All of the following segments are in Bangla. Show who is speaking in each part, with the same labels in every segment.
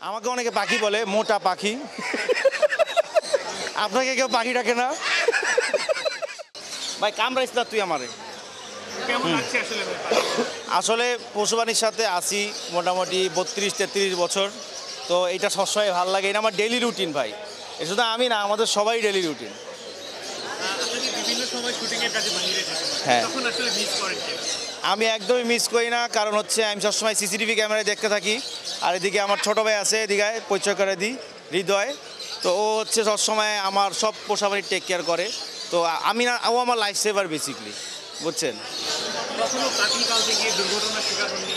Speaker 1: আমাকে অনেকে পাখি বলে, মোটা পাখি। আপনাকে কেউ পাখি ডাকে না? ভাই কামড়াইছ না তুই আমারে।
Speaker 2: কেমন লাগছে আসলে ভাই?
Speaker 1: আসলে পশুপ্রাণীর সাথে আছি মোটামুটি 32-33 বছর। তো এটা সবসময় ভালো লাগে, এটা আমার ডেইলি রুটিন ভাই। এটা শুধু আমি না, আমাদের সবাই ডেইলি রুটিন।
Speaker 2: আপনি যে বিভিন্ন সময় শুটিং এর কাজে বাইরে থাকেন,
Speaker 1: হ্যাঁ।
Speaker 2: তখন আসলে মিস করেন কি?
Speaker 1: আমি একদমই মিস করি না, কারণ হচ্ছে আমি সবসময় সিসিটিভি ক্যামেরায় দেখতে থাকি। আর এদিকে আমার ছোটো ভাই আছে, এদিকে পরিচয় করে দিই, হৃদয়। তো ও হচ্ছে সবসময় আমার সব পোষাপানি টেক কেয়ার করে। তো আমি না, ও আমার লাইফ সেভার বেসিকলি, বুঝছেন।
Speaker 2: কখনো পাখি পালতে গিয়ে দুর্ঘটনার শিকার হননি?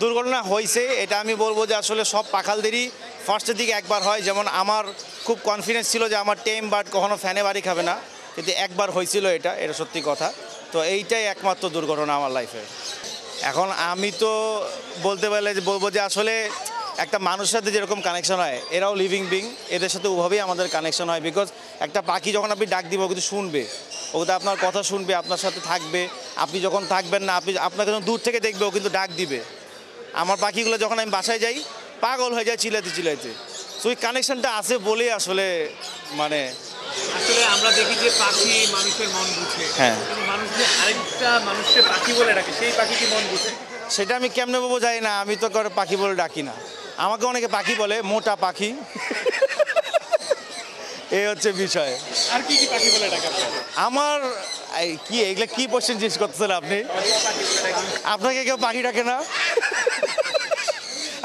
Speaker 1: দুর্ঘটনা হয়েছে, এটা আমি বলবো যে আসলে সব পাখালদেরই ফার্স্টের দিকে একবার হয়। যেমন আমার খুব কনফিডেন্স ছিল যে আমার টেম বার্ড কখনো ফ্যানে বাড়ি খাবে না, কিন্তু একবার হয়েছিল, এটা সত্যি কথা। তো এইটাই একমাত্র দুর্ঘটনা আমার লাইফে। এখন আমি তো বলবো যে আসলে একটা মানুষের সাথে যেরকম কানেকশন হয়, এরাও লিভিং বিং, এদের সাথে ওভাবেই আমাদের কানেকশন হয়। বিকজ একটা পাখি যখন আপনি ডাক দিব, ও কিন্তু শুনবে, ও কিন্তু আপনার কথা শুনবে, আপনার সাথে থাকবে। আপনি যখন থাকবেন না, আপনাকে যখন দূর থেকে দেখবে, ও কিন্তু ডাক দিবে। আমার পাখিগুলো যখন আমি বাসায় যাই, পাগল হয়ে যায় চিল্লাতে চিল্লাতে। সো ওই কানেকশনটা আছে বলেই আসলে মানে
Speaker 2: আসলে আমরা দেখি যে পাখি মানুষের মন বুঝে,
Speaker 1: হ্যাঁ।
Speaker 2: কিন্তু মানুষ যে আরেকটা মানুষকে পাখি বলে ডাকে, সেই পাখি কি মন বুঝে?
Speaker 1: সেটা আমি কেমনে বলবো যাই না, আমি তো করে পাখি বলে ডাকি না। আমাকে অনেকে পাখি বলে, মোটা পাখি। এই হচ্ছে বিষয়।
Speaker 2: আর কি কি পাখি বলে ডাকে আপনাকে?
Speaker 1: আমার কি এগুলা কি কোশ্চেন জিজ্ঞেস করতেছেন আপনি?
Speaker 2: পাখি বলে ডাকে।
Speaker 1: আপনাকে কেউ পাখি ডাকে না?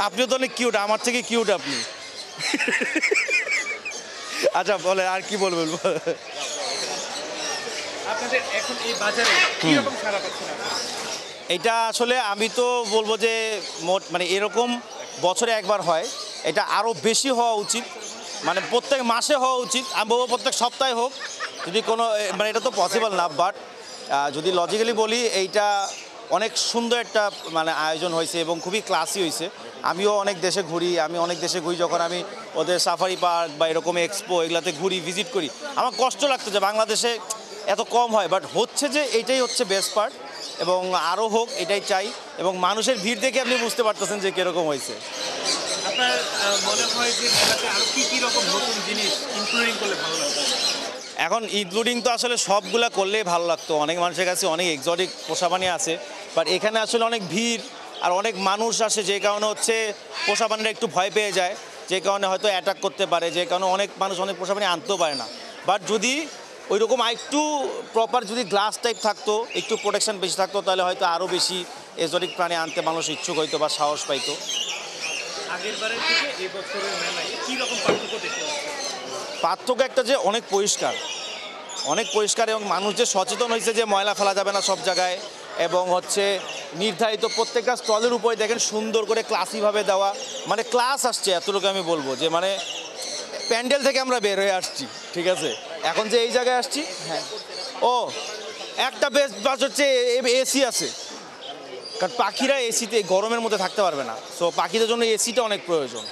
Speaker 1: আপনিও তো অনেক কিউট, আমার থেকে কিউট আপনি। আচ্ছা বলে আর কি বলবেন?
Speaker 2: আপনাদের এখন এই বাজারে কি রকম সাড়া পাচ্ছেন আপনারা?
Speaker 1: এটা আসলে আমি তো বলবো যে মানে এরকম বছরে একবার হয়, এটা আরও বেশি হওয়া উচিত। মানে প্রত্যেক মাসে হওয়া উচিত, আমি বলবো প্রত্যেক সপ্তাহে হোক। যদি কোনো মানে এটা তো পসিবল না, বাট যদি লজিক্যালি বলি, এইটা অনেক সুন্দর একটা মানে আয়োজন হয়েছে এবং খুবই ক্লাসি হয়েছে। আমিও অনেক দেশে ঘুরি, যখন আমি ওদের সাফারি পার্ক বা এরকম এক্সপো এগুলাতে ঘুরি, ভিজিট করি, আমার কষ্ট লাগতো যে বাংলাদেশে এত কম হয়। বাট হচ্ছে যে এইটাই হচ্ছে বেস্ট পার্ট, এবং আরও হোক এটাই চাই। এবং মানুষের ভিড় দেখে আপনি বুঝতে পারতেছেন যে কীরকম হয়েছে।
Speaker 2: আপনার মনে হয় যে মেলাতে আরো কি কি রকম নতুন জিনিস ইনক্লুডিং করলে ভালো লাগবে?
Speaker 1: এখন ইনক্লুডিং তো আসলে সবগুলা করলেই ভালো লাগতো। অনেক মানুষের কাছে অনেক এক্সোটিক পোষা প্রাণী আছে, বাট এখানে আসলে অনেক ভিড় আর অনেক মানুষ আসে, যে কারণে হচ্ছে পোষা প্রাণীরা একটু ভয় পেয়ে যায়, যে কারণে হয়তো অ্যাটাক করতে পারে, যে কারণে অনেক মানুষ অনেক পোষা প্রাণী আনতেও পারে না। বাট যদি ওই রকম একটু প্রপার যদি গ্লাস টাইপ থাকতো, একটু প্রোটেকশন বেশি থাকতো, তাহলে হয়তো আরও বেশি এক্সোটিক প্রাণী আনতে মানুষ ইচ্ছুক হইতো বা সাহস পাইতো।
Speaker 2: আগের বারের থেকে এই বছরের মেলায় কি রকম পার্থক্য দেখতে পাচ্ছেন?
Speaker 1: পার্থক্য একটা যে অনেক পরিষ্কার, এবং মানুষ যে সচেতন হয়েছে যে ময়লা ফেলা যাবে না সব জায়গায়, এবং হচ্ছে নির্ধারিত প্রত্যেকটা স্টলের উপরে দেখেন সুন্দর করে ক্লাসিভাবে দেওয়া, মানে ক্লাস আসছে এতটুকু আমি বলবো। যে মানে প্যান্ডেল থেকে আমরা বের হয়ে আসছি, ঠিক আছে, এখন যে এই জায়গায় আসছি। হ্যাঁ, ও একটা বেস্ট বাস হচ্ছে এসি আছে, কারণ পাখিরা এসিতে গরমের মধ্যে থাকতে পারবে না, সো পাখিদের জন্য এসিটা অনেক প্রয়োজন।